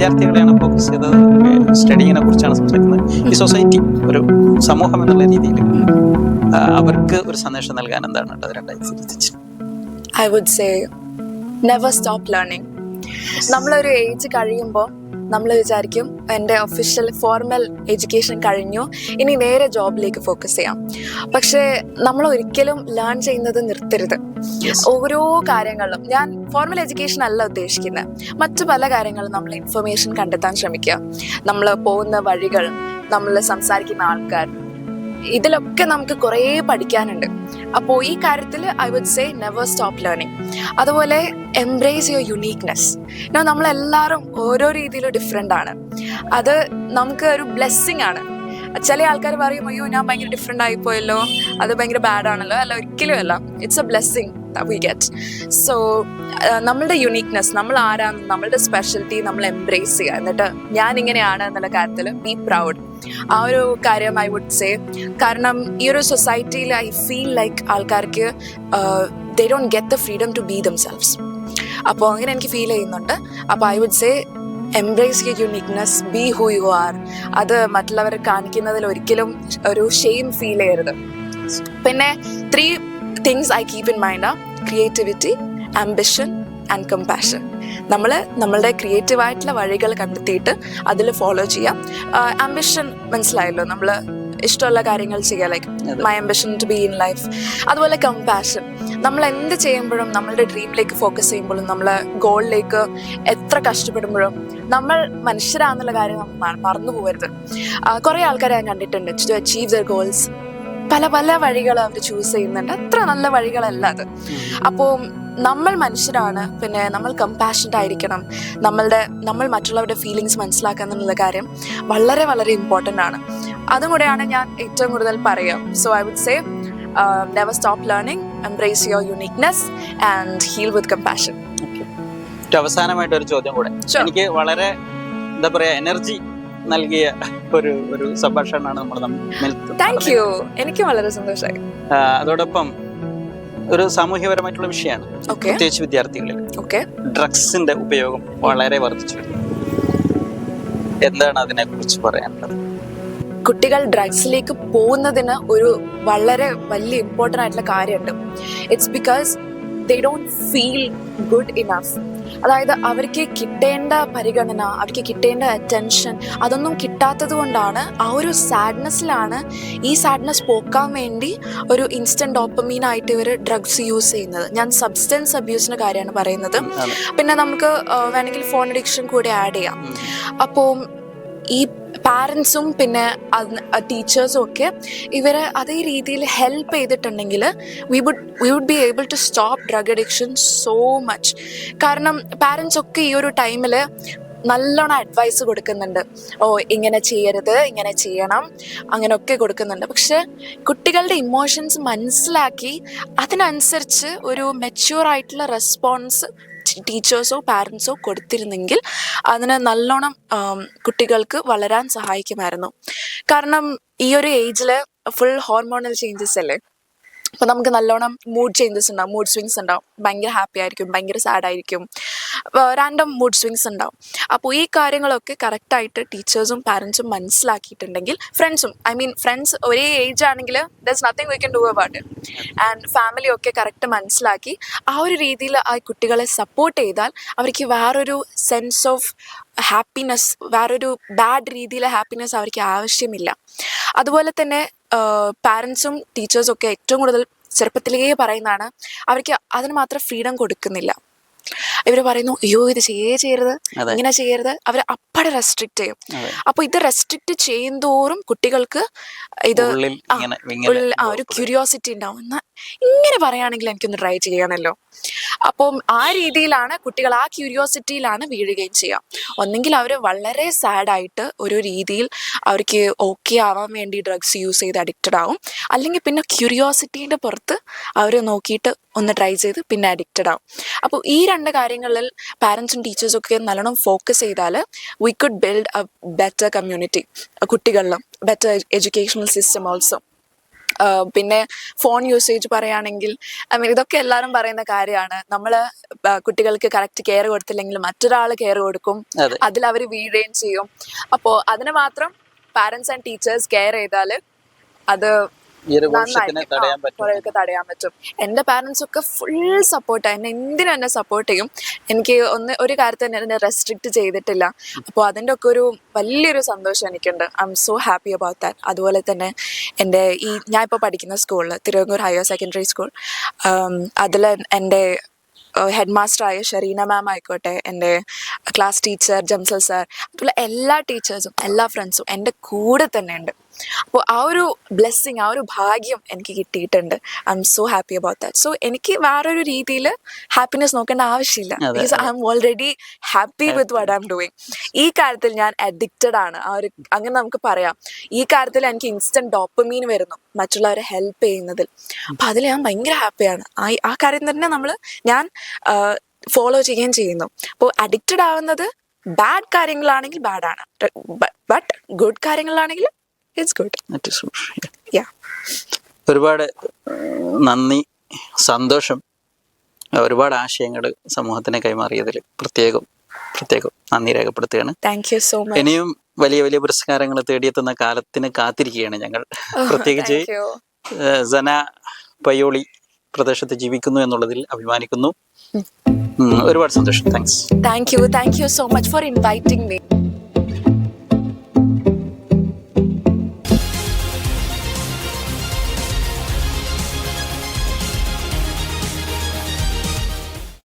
വിദ്യാർത്ഥികളെയാണ് focus ചെയ്തത്, സ്റ്റഡിങ്ങിനെ കുറിച്ചാണ് സംസാരിക്കുന്നത്. ഈ സൊസൈറ്റി, ഒരു സമൂഹം എന്നുള്ള രീതിയിൽ അവർക്ക് ഒരു സന്ദേശം നൽകാൻ എന്താണ് ഉള്ളത് 2023? I would say never stop learning. നമ്മളൊരു ഏജ് കഴിയുമ്പോൾ നമ്മൾ വിചാരിക്കും എൻ്റെ ഒഫീഷ്യൽ ഫോർമൽ എഡ്യൂക്കേഷൻ കഴിഞ്ഞു, ഇനി നേരെ ജോബിലേക്ക് ഫോക്കസ് ചെയ്യാം. പക്ഷേ നമ്മൾ ഒരിക്കലും ലേൺ ചെയ്യുന്നത് നിർത്തരുത്. ഓരോ കാര്യങ്ങളിലും, ഞാൻ ഫോർമൽ എഡ്യൂക്കേഷൻ അല്ല ഉദ്ദേശിക്കുന്നത്, മറ്റു പല കാര്യങ്ങളും നമ്മൾ ഇൻഫർമേഷൻ കണ്ടെത്താൻ ശ്രമിക്കുക. നമ്മൾ പോകുന്ന വഴികൾ, നമ്മൾ സംസാരിക്കുന്ന ആൾക്കാർ, ഇതിലൊക്കെ നമുക്ക് കുറേ പഠിക്കാനുണ്ട്. അപ്പോൾ ഈ കാര്യത്തിൽ I would say never stop learning. അതുപോലെ എംബ്രേസ് യുവർ യുണീക്നെസ്. നമ്മളെല്ലാവരും ഓരോ രീതിയിലും ഡിഫറെൻ്റ് ആണ്. അത് നമുക്ക് ഒരു ബ്ലെസ്സിങ് ആണ്. ചില ആൾക്കാർ പറയും, അയ്യോ ഞാൻ ഭയങ്കര ഡിഫറെൻ്റ് ആയിപ്പോയല്ലോ, അത് ഭയങ്കര ബാഡ് ആണല്ലോ. അല്ല, ഒരിക്കലും അല്ല. It's A blessing we get. So നമ്മളുടെ യുണീക്നെസ്, നമ്മൾ ആരാണ്, നമ്മളുടെ സ്പെഷ്യലിറ്റി നമ്മൾ എംബ്രേസ് ചെയ്യുക. എന്നിട്ട് ഞാൻ ഇങ്ങനെയാണ് എന്നുള്ള കാര്യത്തിൽ ബി പ്രൗഡ്. ആ ഒരു കാര്യം ഐ വുഡ് സേ. കാരണം ഈ ഒരു സൊസൈറ്റിയിൽ ഐ ഫീൽ ലൈക്ക് ആൾക്കാർക്ക് they don't get the freedom to be themselves. അപ്പോൾ അങ്ങനെ എനിക്ക് ഫീൽ ചെയ്യുന്നുണ്ട്. അപ്പോൾ I would say embrace your uniqueness, be who you are. അത് മറ്റുള്ളവരെ കാണിക്കുന്നതിൽ ഒരിക്കലും ഒരു ഷെയിം ഫീൽ ചെയ്യരുത്. പിന്നെ 3 things I keep in mind are creativity, ambition and compassion. നമ്മൾ നമ്മളുടെ ക്രിയേറ്റീവായിട്ടുള്ള വഴികൾ കണ്ടെത്തിയിട്ട് അതിൽ ഫോളോ ചെയ്യാം. ആംബിഷൻ മനസ്സിലായല്ലോ, നമ്മൾ ഇഷ്ടമുള്ള കാര്യങ്ങൾ ചെയ്യുക, like my ambition to be in life. അതുപോലെ കമ്പാഷൻ, നമ്മൾ എന്ത് ചെയ്യുമ്പോഴും നമ്മളുടെ ഡ്രീമിലേക്ക് ഫോക്കസ് ചെയ്യുമ്പോഴും നമ്മൾ ഗോളിലേക്ക് എത്ര കഷ്ടപ്പെടുമ്പോഴും നമ്മൾ മനുഷ്യരാന്നുള്ള കാര്യം നമ്മൾ മറന്നു പോകരുത്. കുറേ ആൾക്കാരെ ഞാൻ കണ്ടിട്ടുണ്ട് ടു അച്ചീവ് ദർ ഗോൾസ് പല പല വഴികൾ അവർ ചൂസ് ചെയ്യുന്നുണ്ട്. അത്ര നല്ല വഴികളല്ല അത്. അപ്പോൾ നമ്മൾ മനുഷ്യരാണ്, പിന്നെ നമ്മൾ കമ്പാഷൻഡ് ആയിരിക്കണം. നമ്മൾ മറ്റുള്ളവരുടെ ഫീലിങ്സ് മനസ്സിലാക്കുക എന്നുള്ള കാര്യം വളരെ വളരെ ഇമ്പോർട്ടൻ്റ് ആണ്. അതും കൂടെയാണ് ഞാൻ ഏറ്റവും കൂടുതൽ പറയുക. So I would say never stop learning, embrace your uniqueness and heal with compassion. അവസാനമായിട്ട് ഒരു ചോദ്യം കൂടെ. എനിക്ക് വളരെ എന്താ പറയാ എനർജി നൽകിയ ഒരു സംഭാഷണമാണ് നമ്മൾ തമ്മിൽ. താങ്ക് യു, എനിക്ക് വളരെ സന്തോഷമായി. അതോടൊപ്പം ഒരു സാമൂഹ്യപരമായിട്ടുള്ള വിഷയമാണ്, പ്രത്യേകിച്ച് വിദ്യാർത്ഥികളിൽ ഡ്രഗ്സിന്റെ ഉപയോഗം വളരെ വർദ്ധിച്ചു വരുന്നു. എന്താണ് അതിനെ കുറിച്ച് പറയാനുള്ളത്? കുട്ടികൾ ഡ്രഗ്സിലേക്ക് പോകുന്നതിന് ഒരു വളരെ വലിയ ഇമ്പോർട്ടൻ്റ് ആയിട്ടുള്ള കാര്യമുണ്ട്. It's because they don't feel good enough. അതായത് അവർക്ക് കിട്ടേണ്ട പരിഗണന, അവർക്ക് കിട്ടേണ്ട അറ്റൻഷൻ, അതൊന്നും കിട്ടാത്തത് കൊണ്ടാണ് ആ ഒരു സാഡ്നെസ്സിലാണ് ഈ സാഡ്നെസ് പോക്കാൻ വേണ്ടി ഒരു ഇൻസ്റ്റന്റ് ഡോപ്പമീൻ ആയിട്ട് ഇവർ ഡ്രഗ്സ് യൂസ് ചെയ്യുന്നത്. ഞാൻ സബ്സ്റ്റൻസ് അബ്യൂസിന്റെ കാര്യമാണ് പറയുന്നത്. പിന്നെ നമുക്ക് വേണമെങ്കിൽ ഫോൺ അഡിക്ഷൻ കൂടെ ആഡ് ചെയ്യാം. അപ്പോൾ ഈ പാരൻസും പിന്നെ ടീച്ചേഴ്സും ഒക്കെ ഇവരെ അതേ രീതിയിൽ ഹെൽപ്പ് ചെയ്തിട്ടുണ്ടെങ്കിൽ we would be able to stop drug addiction so much. കാരണം പാരൻസ് ഒക്കെ ഈ ഒരു ടൈമിൽ നല്ലോണം അഡ്വൈസ് കൊടുക്കുന്നുണ്ട്. ഇങ്ങനെ ചെയ്യരുത്, ഇങ്ങനെ ചെയ്യണം, അങ്ങനെയൊക്കെ കൊടുക്കുന്നുണ്ട്. പക്ഷെ കുട്ടികളുടെ ഇമോഷൻസ് മനസ്സിലാക്കി അതിനനുസരിച്ച് ഒരു മെച്യൂർ ആയിട്ടുള്ള റെസ്പോൺസ് ടീച്ചേഴ്സോ പാരൻസോ കൊടുത്തിരുന്നെങ്കിൽ അതിന് നല്ലോണം കുട്ടികൾക്ക് വളരാൻ സഹായിക്കുമായിരുന്നു. കാരണം ഈ ഒരു ഏജിൽ ഫുൾ ഹോർമോണൽ ചേഞ്ചസ് അല്ലേ. അപ്പോൾ നമുക്ക് നല്ലോണം മൂഡ് ചേഞ്ചസ് ഉണ്ടാവും, മൂഡ് സ്വിങ്സ് ഉണ്ടാവും. ഭയങ്കര ഹാപ്പി ആയിരിക്കും, ഭയങ്കര സാഡ് ആയിരിക്കും, റാൻഡം മൂഡ് സ്വിങ്സ് ഉണ്ടാവും. അപ്പോൾ ഈ കാര്യങ്ങളൊക്കെ കറക്റ്റായിട്ട് ടീച്ചേഴ്സും പാരൻസും മനസ്സിലാക്കിയിട്ടുണ്ടെങ്കിൽ, ഫ്രണ്ട്സ് ഒരേ ഏജ് ആണെങ്കിൽ there is nothing we can do about it. And family ഒക്കെ കറക്റ്റ് മനസ്സിലാക്കി ആ ഒരു രീതിയിൽ ആ കുട്ടികളെ സപ്പോർട്ട് ചെയ്താൽ അവർക്ക് വേറൊരു സെൻസ് ഓഫ് ഹാപ്പിനെസ്, വേറൊരു ബാഡ് രീതിയിലെ ഹാപ്പിനെസ് അവർക്ക് ആവശ്യമില്ല. അതുപോലെ തന്നെ പാരൻസും ടീച്ചേഴ്സും ഒക്കെ ഏറ്റവും കൂടുതൽ ചെറുപ്പത്തിലേ പറയുന്നതാണ്, അവർക്ക് അതിന് മാത്രം ഫ്രീഡം കൊടുക്കുന്നില്ല. ഇവർ പറയുന്നു, അയ്യോ ഇത് ചെയ്യരുത്, ഇങ്ങനെ ചെയ്യരുത്, അവർ അപ്പടെ റെസ്ട്രിക്റ്റ് ചെയ്യും. അപ്പോൾ ഇത് റെസ്ട്രിക്റ്റ് ചെയ്യുന്തോറും കുട്ടികൾക്ക് ഇത് ഒരു ക്യൂരിയോസിറ്റി ഉണ്ടാവും. എന്നാൽ ഇങ്ങനെ പറയുകയാണെങ്കിൽ എനിക്കൊന്ന് ട്രൈ ചെയ്യണമല്ലോ. അപ്പം ആ രീതിയിലാണ് കുട്ടികൾ, ആ ക്യൂരിയോസിറ്റിയിലാണ് വീഴുകയും ചെയ്യുക. ഒന്നെങ്കിൽ അവർ വളരെ സാഡായിട്ട് ഒരു രീതിയിൽ അവർക്ക് ഓക്കെ ആവാൻ വേണ്ടി ഡ്രഗ്സ് യൂസ് ചെയ്ത് അഡിക്റ്റഡ് ആവും, അല്ലെങ്കിൽ പിന്നെ ക്യൂരിയോസിറ്റീൻ്റെ പുറത്ത് അവർ നോക്കിയിട്ട് ഒന്ന് ട്രൈ ചെയ്ത് പിന്നെ അഡിക്റ്റഡ് ആവും. അപ്പോൾ ഈ 2 കാര്യങ്ങളിൽ പാരൻസും ടീച്ചേഴ്സും ഒക്കെ നല്ലോണം ഫോക്കസ് ചെയ്താൽ we could build A better community, കുട്ടികളിലും ബെറ്റർ എഡ്യൂക്കേഷണൽ സിസ്റ്റം ഓൾസോ. പിന്നെ ഫോൺ യൂസേജ് പറയുകയാണെങ്കിൽ ഇതൊക്കെ എല്ലാവരും പറയുന്ന കാര്യമാണ്. നമ്മൾ കുട്ടികൾക്ക് കറക്റ്റ് കെയർ കൊടുത്തില്ലെങ്കിൽ മറ്റൊരാൾ കെയർ കൊടുക്കും, അതെ. അതിൽ അവർ വീഴുകയും ചെയ്യും. അപ്പോൾ അതിന് മാത്രം പാരൻസ് ആൻഡ് ടീച്ചേഴ്സ് കെയർ ചെയ്താൽ അത് ഈ ഒരു ഭവിഷ്യത്തിനെ തടയാൻ പറ്റും. കുറേയൊക്കെ തടയാൻ പറ്റും. എൻ്റെ പാരൻസ് ഒക്കെ ഫുൾ സപ്പോർട്ടാണ്, എന്നെ എന്തിനും എന്നെ സപ്പോർട്ട് ചെയ്യും. എനിക്ക് ഒരു കാര്യത്തിൽ എന്നെ റെസ്ട്രിക്റ്റ് ചെയ്തിട്ടില്ല. അപ്പോൾ അതിൻ്റെ ഒക്കെ ഒരു വലിയൊരു സന്തോഷം എനിക്കുണ്ട്. I M so happy about that. അതുപോലെ തന്നെ എൻ്റെ ഞാൻ ഇപ്പോൾ പഠിക്കുന്ന സ്കൂളിൽ, തിരുവങ്ങൂർ ഹയർ സെക്കൻഡറി സ്കൂൾ, അതിൽ എൻ്റെ ഹെഡ് മാസ്റ്ററായ ഷെറീന മാം ആയിക്കോട്ടെ, എൻ്റെ ക്ലാസ് ടീച്ചർ ജംസൽ സാർ, അതുപോലെ എല്ലാ ടീച്ചേഴ്സും എല്ലാ ഫ്രണ്ട്സും എൻ്റെ കൂടെ തന്നെ ഉണ്ട്. അപ്പോൾ ആ ഒരു ബ്ലെസ്സിങ്, ആ ഒരു ഭാഗ്യം എനിക്ക് കിട്ടിയിട്ടുണ്ട്. I M so happy about that. So എനിക്ക് വേറൊരു രീതിയിൽ ഹാപ്പിനെസ് നോക്കേണ്ട ആവശ്യമില്ല. Because I M already happy with what I am doing. ഈ കാര്യത്തിൽ ഞാൻ അഡിക്റ്റഡ് ആണ്, അങ്ങനെ നമുക്ക് പറയാം. ഈ കാര്യത്തിൽ എനിക്ക് ഇൻസ്റ്റന്റ് ഡോപ്പമീൻ വരുന്നു മറ്റുള്ളവരെ ഹെൽപ്പ് ചെയ്യുന്നതിൽ. അപ്പം അതിൽ ഞാൻ ഭയങ്കര ഹാപ്പിയാണ്. ആ കാര്യം തന്നെ ഞാൻ ഫോളോ ചെയ്യുകയും ചെയ്യുന്നു. അപ്പോൾ അഡിക്റ്റഡ് ആവുന്നത് ബാഡ് കാര്യങ്ങളാണെങ്കിൽ ബാഡാണ്, ബട്ട് ഗുഡ് കാര്യങ്ങളാണെങ്കിൽ ഇറ്റ്സ് ഗുഡ്. ഒരുപാട് നന്ദി, സന്തോഷം. ഒരുപാട് ആശയങ്ങൾ സമൂഹത്തിനെ കൈമാറിയതിൽ പ്രത്യേകം നന്ദി രേഖപ്പെടുത്തുകയാണ്. Thank you so much. ഇനിയും വലിയ വലിയ പുരസ്കാരങ്ങൾ തേടിയെത്തുന്ന കാലത്തിന് കാത്തിരിക്കുകയാണ് ഞങ്ങൾ. പ്രത്യേകിച്ച് സന പയ്യോളി പ്രദേശത്ത് ജീവിക്കുന്നു എന്നുള്ളതിൽ അഭിമാനിക്കുന്നു. ഒരുപാട് സന്തോഷം. Thanks. Thank you so much for inviting me.